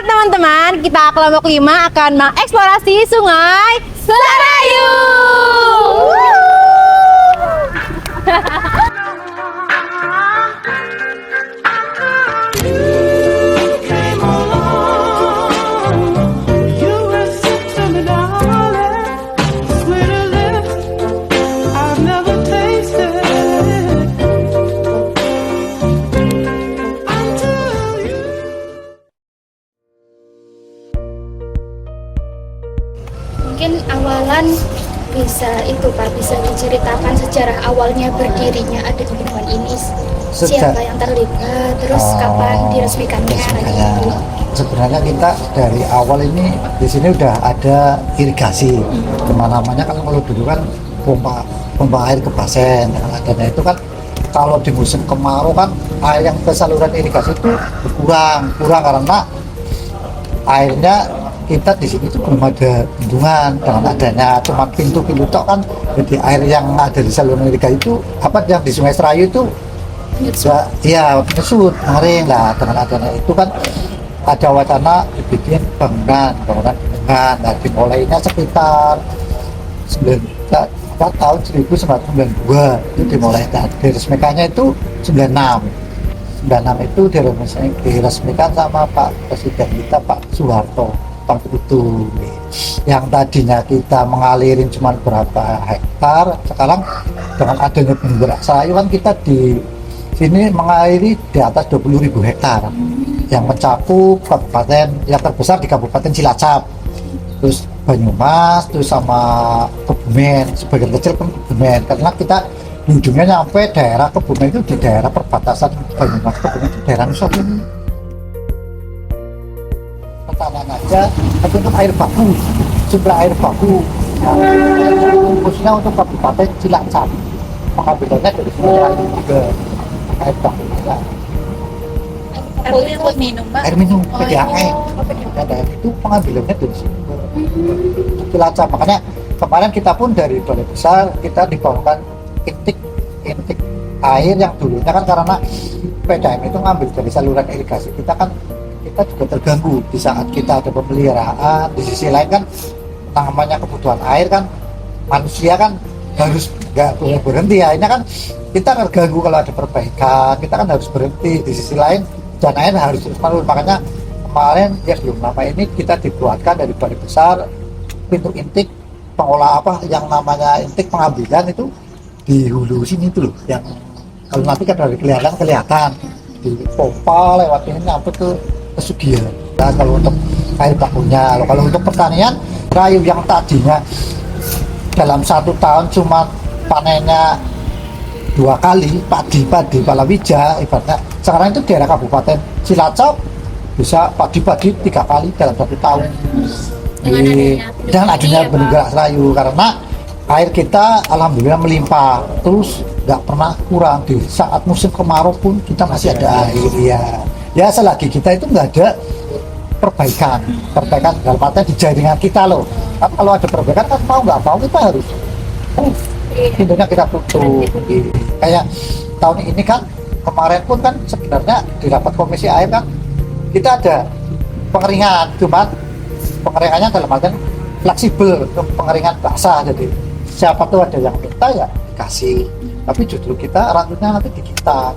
teman-teman, kita kelompok 5 akan mengeksplorasi Sungai Serayu. Mungkin awalan bisa diceritakan sejarah awalnya berdirinya ada bendungan ini, siapa yang terlibat, terus kapan diresmikannya. Sebenarnya kita dari awal ini di sini udah ada irigasi, kemana-mana kan kalau dulu kan pompa air ke basen, dengan adanya itu kan kalau di musim kemarau kan air yang ke saluran irigasi itu kurang karena airnya kita di sini tuh belum ada bendungan, dengan adanya cuma pintu-pintu tok kan, jadi air yang ada di saluran irigasi itu yang di Sungai Serayu itu ya menyusut mengering lah. Dengan adanya itu kan ada wacana dibikin bangunan bendungan. Nah, dimulainya sekitar tahun 1992 itu dimulai, dan diresmikannya itu 96 itu diresmikan sama Pak Presiden kita, Pak Soeharto. Waktu itu yang tadinya kita mengalirin cuma berapa hektar, sekarang dengan adanya Bendungan Serayu kan kita di sini mengaliri di atas 20.000 hektar yang mencakup kabupaten yang terbesar di Kabupaten Cilacap, terus Banyumas, terus sama Kebumen, sebagian kecil kan Kebumen, karena kita ujungnya nyampe daerah Kebumen itu di daerah perbatasan Banyumas Kebumen, di daerah Nusa ini. Pertanian aja, tapi untuk air baku, sumber air baku khususnya untuk Kabupaten Cilacap, pengambilannya dari Sungai Serayu juga air baku. Air buat minum, Mbak? Air minum, PDAM. Dan itu pengambilannya dari sini Cilacap. Makanya kemarin kita pun dari Balai Besar kita dibawakan intik air yang dulunya kan karena PDAM itu ngambil dari saluran irigasi kita juga terganggu di saat kita ada pemeliharaan. Di sisi lain kan namanya kebutuhan air kan manusia kan harus nggak boleh berhenti ya, ini kan kita terganggu kalau ada perbaikan, kita kan harus berhenti. Di sisi lain dan air harus terus mengalir. Makanya kemarin ya belum lama ini kita dibuatkan dari Balai Besar pintu intik pengolah yang namanya intik pengambilan itu di hulu sini itu loh, yang kalau nanti kan dari kelihatan di pompa lewat ini nyampe ke Pesugihan. Nah, kalau untuk air bakunya, kalau untuk pertanian Serayu yang tadinya dalam 1 tahun cuma panennya 2 kali padi palawija ibaratnya, sekarang itu daerah Kabupaten Cilacap bisa padi 3 kali dalam 1 tahun dengan adanya Bendungan Serayu, karena air kita alhamdulillah melimpah terus, nggak pernah kurang. Di saat musim kemarau pun kita masih ada air ya selagi kita itu nggak ada perbaikan dalam artian di jaringan kita loh. Tapi kalau ada perbaikan kan mau nggak mau kita harus pintunya kita tutup. Kayak tahun ini kan kemarin pun kan sebenarnya di rapat komisi air kan kita ada pengeringan, cuman pengeringannya dalam artian fleksibel untuk pengeringan basah, jadi siapa tuh ada yang minta ya dikasih, tapi justru kita rantutnya nanti di kita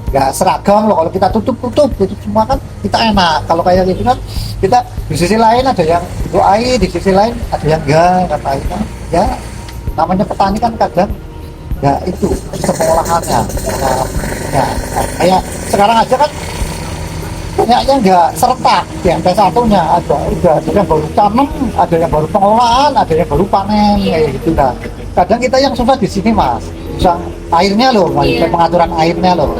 nggak seragam loh. Kalau kita tutup itu semua kan kita enak. Kalau kayak gitu kan kita di sisi lain ada yang untuk air, di sisi lain ada yang enggak katanya. Ya namanya petani kan kadang ya itu pengolahannya ya kayak sekarang aja kan banyaknya nggak serentak di MP1-nya, ada yang baru tanam, ada yang baru pengolahan, ada yang baru panen kayak gitu. Nah kadang kita yang susah di sini Mas, susah airnya loh, pengaturan airnya loh.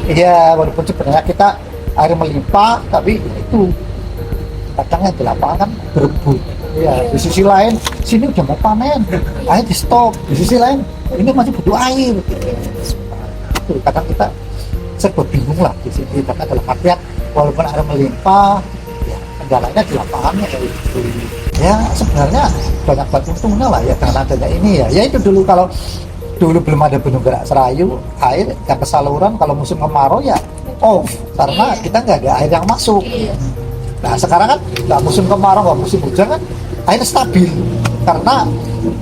Iya, walaupun sebenarnya kita air melimpah, tapi itu kadangnya di lapangan kan berebut. Ya, di sisi lain sini udah mau panen, air di stop. Di sisi lain ini masih butuh air. Itu kadang kita serba bingung lah di sini. Karena dalam artian walaupun air melimpah, ya kendalanya di lapangannya kayak gitu. Ya sebenarnya banyak banget untungnya lah ya dengan adanya ini ya. Ya itu dulu kalau dulu belum ada Bendungan Serayu, air yang ke saluran kalau musim kemarau ya off karena kita nggak ada air yang masuk. Nah sekarang kan nggak musim kemarau, nggak musim hujan kan, air stabil karena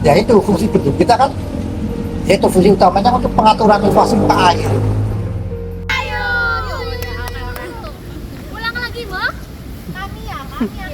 ya itu fungsi bendung kita kan, yaitu fungsi utamanya untuk pengaturan inflasi muka air. Ulang lagi, Mbak. Kami ya.